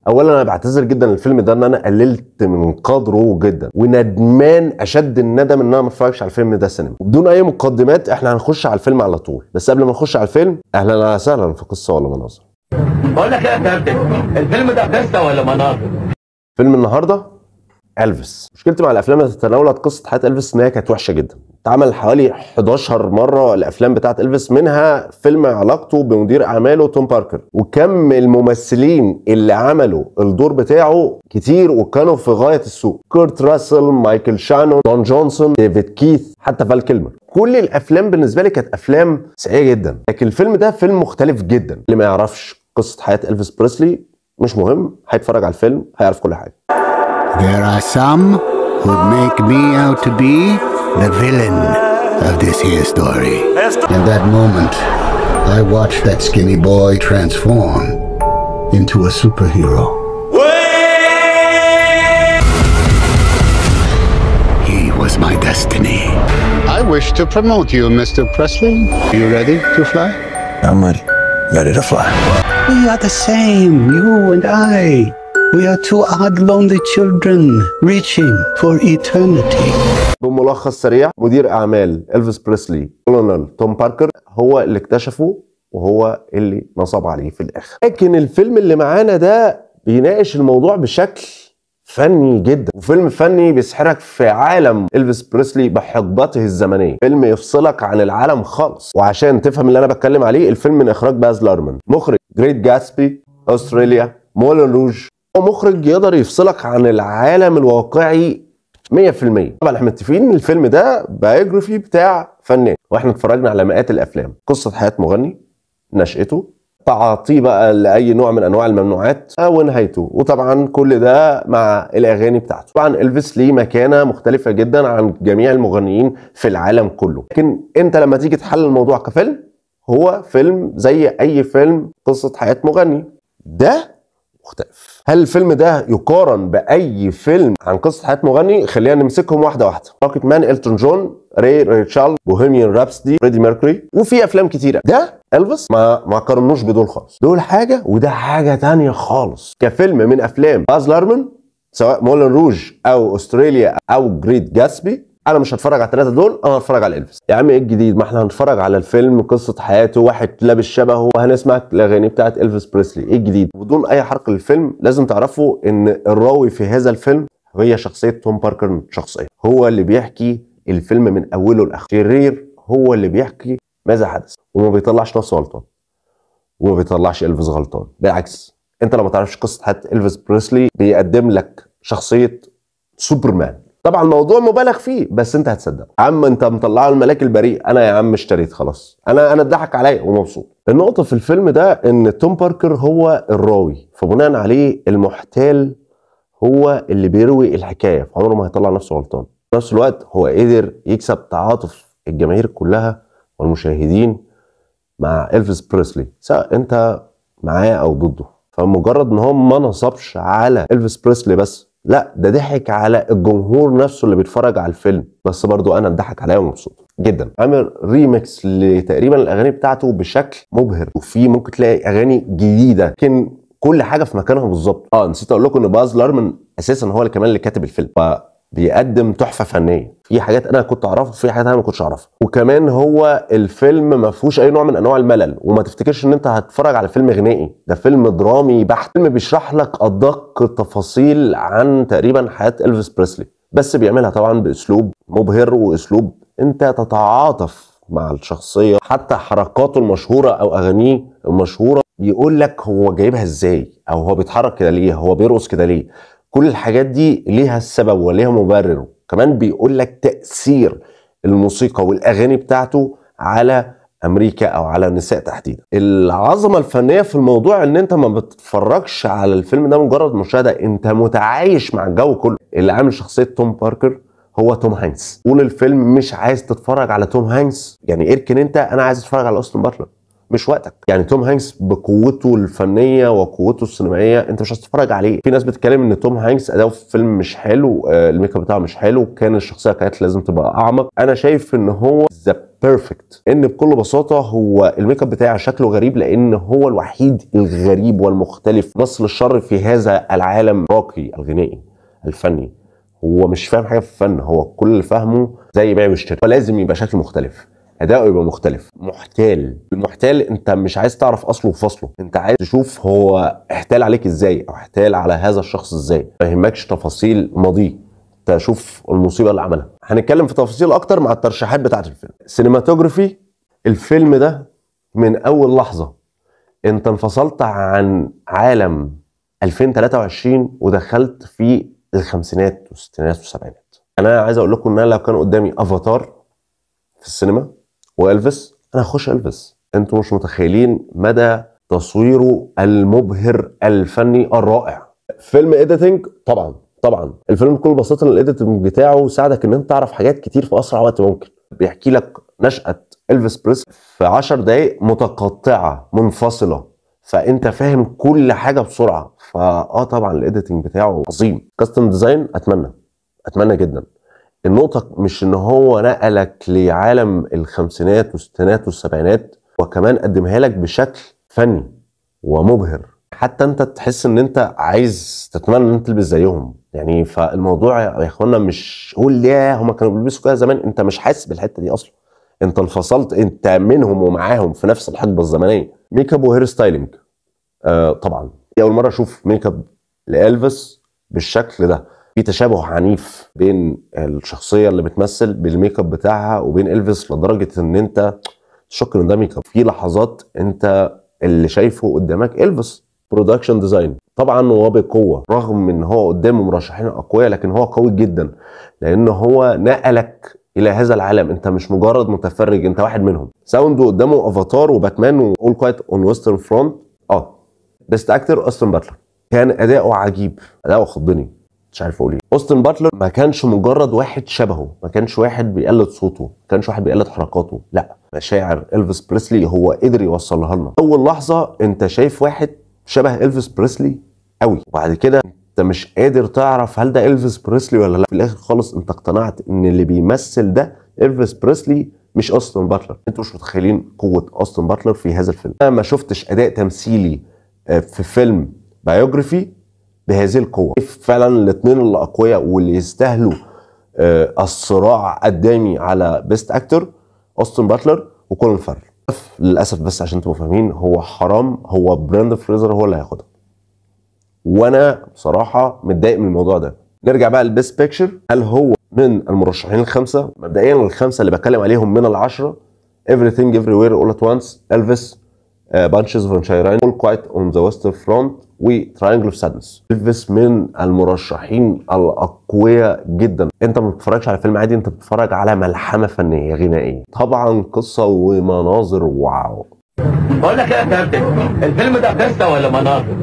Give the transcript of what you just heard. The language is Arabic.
اولا انا بعتذر جدا للفيلم ده ان انا قللت من قدره جدا، وندمان اشد الندم ان انا ما اتفرجش على الفيلم ده سينما. وبدون اي مقدمات احنا هنخش على الفيلم على طول، بس قبل ما نخش على الفيلم اهلا وسهلا في قصه ولا مناظر. بقول لك ايه يا كابتن، الفيلم ده قصه ولا مناظر؟ فيلم النهارده الفيس. مشكلتي مع الافلام اللي تتناولت قصه حياه الفيس ان هي كانت وحشه جدا. اتعمل حوالي 11 مره الافلام بتاعت الفيس، منها فيلم علاقته بمدير اعماله توم باركر، وكم الممثلين اللي عملوا الدور بتاعه كتير وكانوا في غايه السوء. كورت راسل، مايكل شانون، دون جونسون، ديفيد كيث، حتى فال كيلمر. كل الافلام بالنسبه لي كانت افلام سيئه جدا، لكن الفيلم ده فيلم مختلف جدا. اللي ما يعرفش قصه حياه الفيس بريسلي مش مهم، هيتفرج على الفيلم هيعرف كل حاجه. There are some who'd make me out to be the villain of this here story. In that moment, I watched that skinny boy transform into a superhero. He was my destiny. I wish to promote you, Mr. Presley. Are you ready to fly? I'm ready to fly. We are the same, you and I. We are two odd lonely children reaching for eternity. بملخص سريع، مدير اعمال إلفيس بريسلي كولونيل توم باركر هو اللي اكتشفه وهو اللي نصب عليه في الاخر. لكن الفيلم اللي معانا ده بيناقش الموضوع بشكل فني جدا، وفيلم فني بيسحرك في عالم إلفيس بريسلي بحقبته الزمنيه، فيلم يفصلك عن العالم خالص. وعشان تفهم اللي انا بتكلم عليه، الفيلم من اخراج باز لارمان، مخرج جريت جاتسبي، استراليا، مولان روج. هو مخرج يقدر يفصلك عن العالم الواقعي 100%. طبعا احنا متفقين ان الفيلم ده بايوجرافي بتاع فنان، واحنا اتفرجنا على مئات الافلام. قصه حياه مغني، نشأته، تعاطيه بقى لاي نوع من انواع الممنوعات ونهايته، وطبعا كل ده مع الاغاني بتاعته. طبعا إلفيس ليه مكانه مختلفه جدا عن جميع المغنيين في العالم كله، لكن انت لما تيجي تحلل الموضوع كفيلم، هو فيلم زي اي فيلم قصه حياه مغني. ده مختلف. هل الفيلم ده يقارن باي فيلم عن قصه حياه مغني؟ خلينا نمسكهم واحده واحده. روكيت مان، إلتون جون، ري تشارلز، بوهيميان رابسودي، فريدي ميركوري، وفي افلام كتيره. ده إلفيس ما قارنوش بدول خالص. دول حاجه وده حاجه تانية خالص. كفيلم من افلام باز لارمان، سواء مولان روج او استراليا او جريت جاتسبي، انا مش هتفرج على الثلاثه دول، انا هتفرج على إلفيس. يا عم ايه الجديد؟ ما احنا هنتفرج على الفيلم قصه حياته، واحد لابس شبهه، وهنسمع الاغاني بتاعت إلفيس بريسلي. ايه الجديد؟ بدون اي حرق للفيلم، لازم تعرفوا ان الراوي في هذا الفيلم هي شخصيه توم باركر شخصيا. هو اللي بيحكي الفيلم من اوله لاخره. شرير هو اللي بيحكي ماذا حدث، وما بيطلعش نفسه غلطان، وما بيطلعش إلفيس غلطان. بالعكس، انت لو ما تعرفش قصه حياه إلفيس بريسلي بيقدم لك شخصيه سوبرمان. طبعا الموضوع مبالغ فيه، بس انت هتصدقه. عم انت مطلعه الملاك البريء، انا يا عم اشتريت خلاص، انا اتضحك عليا ومبسوط. النقطه في الفيلم ده ان توم باركر هو الراوي، فبناء عليه المحتال هو اللي بيروي الحكايه، فعمره ما هيطلع نفسه غلطان. في نفس الوقت هو قدر يكسب تعاطف الجماهير كلها والمشاهدين مع إلفيس بريسلي، سواء انت معاه او ضده. فمجرد ان هو ما نصبش على إلفيس بريسلي بس، لا ده ضحك على الجمهور نفسه اللي بيتفرج على الفيلم. بس برضو انا اتضحك عليا ومبسوط جدا. عامل ريميكس لتقريبا الاغاني بتاعته بشكل مبهر، وفي ممكن تلاقي اغاني جديده، لكن كل حاجه في مكانها بالظبط. نسيت اقول لكم ان باز لارمان اساسا هو اللي كمان اللي كاتب الفيلم، بيقدم تحفه فنيه. في حاجات انا كنت اعرفها، وفي حاجات انا ما كنتش اعرفها. وكمان هو الفيلم ما فيهوش اي نوع من انواع الملل، وما تفتكرش ان انت هتتفرج على فيلم غنائي، ده فيلم درامي بحت. فيلم بيشرح لك ادق التفاصيل عن تقريبا حياه إلفيس بريسلي، بس بيعملها طبعا باسلوب مبهر واسلوب انت تتعاطف مع الشخصيه. حتى حركاته المشهوره او اغانيه المشهوره بيقول لك هو جايبها ازاي، او هو بيتحرك كده ليه، هو بيرقص كده ليه. كل الحاجات دي ليها السبب وليها مبرر. كمان بيقول لك تأثير الموسيقى والأغاني بتاعته على أمريكا أو على النساء تحديدا. العظمة الفنية في الموضوع إن أنت ما بتتفرجش على الفيلم ده مجرد مشاهدة، أنت متعايش مع الجو كله. اللي عامل شخصية توم باركر هو توم هانكس. طول الفيلم مش عايز تتفرج على توم هانكس، يعني اركن انت، انا عايز اتفرج على اوستن باتلر. مش وقتك. يعني توم هانكس بقوته الفنيه وقوته السينمائيه انت مش هتتفرج عليه. في ناس بتتكلم ان توم هانكس اداؤه في الفيلم مش حلو، الميك اب بتاعه مش حلو، كان الشخصيه كانت لازم تبقى اعمق. انا شايف ان هو ذا بيرفكت، ان بكل بساطه هو الميك اب بتاعه شكله غريب لان هو الوحيد الغريب والمختلف نصل الشر في هذا العالم الراقي الغنائي الفني. هو مش فاهم حاجه في الفن، هو كل اللي فاهمه زي بيع ويشتري، فلازم يبقى شكل مختلف، اداؤه يبقى مختلف. محتال، المحتال انت مش عايز تعرف اصله وفصله، انت عايز تشوف هو احتال عليك ازاي او احتال على هذا الشخص ازاي، ما يهمكش تفاصيل ماضيه، تشوف المصيبه اللي عملها. هنتكلم في تفاصيل اكتر مع الترشيحات بتاعه الفيلم. سينماتوجرافي، الفيلم ده من اول لحظه انت انفصلت عن عالم 2023 ودخلت في الخمسينات والستينات والسبعينات. انا عايز اقول لكم ان انا لو كان قدامي افاتار في السينما والفيس انا هخش الفيس. انتوا مش متخيلين مدى تصويره المبهر الفني الرائع. فيلم اديتنج، طبعا الفيلم بكل بساطه الايديتنج بتاعه ساعدك ان انت تعرف حاجات كتير في اسرع وقت ممكن. بيحكي لك نشأة إلفيس بريسلي في 10 دقايق متقطعه منفصله، فانت فاهم كل حاجه بسرعه. طبعا الايديتنج بتاعه عظيم. كاستم ديزاين اتمنى جدا. النقطه مش ان هو نقلك لعالم الخمسينات والستينات والسبعينات وكمان قدمها لك بشكل فني ومبهر، حتى انت تحس ان انت عايز تتمنى ان انت تلبس زيهم. يعني فالموضوع يا اخوانا مش قول يا هما كانوا بيلبسوا كده زمان، انت مش حاسس بالحته دي اصلا، انت انفصلت، انت منهم ومعاهم في نفس الحقبه الزمنيه. ميك اب وهير ستايلينج، طبعا دي اول مره اشوف ميك اب لإلفيس بالشكل ده. في تشابه عنيف بين الشخصيه اللي بتمثل بالميك اب بتاعها وبين إلفيس لدرجه ان انت تشك ان ده ميك اب. في لحظات انت اللي شايفه قدامك إلفيس. برودكشن ديزاين طبعا هو بقوه، رغم ان هو قدامه مرشحين اقوياء لكن هو قوي جدا لان هو نقلك الى هذا العالم، انت مش مجرد متفرج، انت واحد منهم. ساوند قدامه افاتار وباتمان واول كوايت اون ويسترن فرونت. بيست اكتر اوستن باتلر، كان اداؤه عجيب، اداؤه خضني، مش عارف اقول ايه. اوستن باتلر ما كانش مجرد واحد شبهه، ما كانش واحد بيقلد صوته، ما كانش واحد بيقلد حركاته، لا، مشاعر إلفيس بريسلي هو قدر يوصلها لنا. اول لحظه انت شايف واحد شبه إلفيس بريسلي قوي، وبعد كده انت مش قادر تعرف هل ده إلفيس بريسلي ولا لا. في الاخر خالص انت اقتنعت ان اللي بيمثل ده إلفيس بريسلي مش اوستن باتلر. انتوا مش متخيلين قوه اوستن باتلر في هذا الفيلم. انا ما شفتش اداء تمثيلي في فيلم بايوجرافي بهذه القوه. فعلا الاثنين اللي اقوياء واللي يستاهلوا الصراع قدامي على بيست اكتور اوستن باتلر وكولين فارل. للاسف بس عشان تبقوا فاهمين هو حرام، هو براندون فريزر هو اللي هياخدها، وانا بصراحه متضايق من الموضوع ده. نرجع بقى للبيست بيكتشر. هل هو من المرشحين الخمسه؟ مبدئيا الخمسه اللي بتكلم عليهم من العشره: Everything Everywhere All at Once، إلفيس، بانشز فون شايراين، All Quiet on the Western Front، وتراينجل اوف سادنس. إلفيس من المرشحين الاقوياء جدا. انت ما بتتفرجش على فيلم عادي، انت بتتفرج على ملحمه فنيه غنائيه، طبعا قصه ومناظر واو. بقول لك ايه يا كابتن، الفيلم ده قصه ولا مناظر؟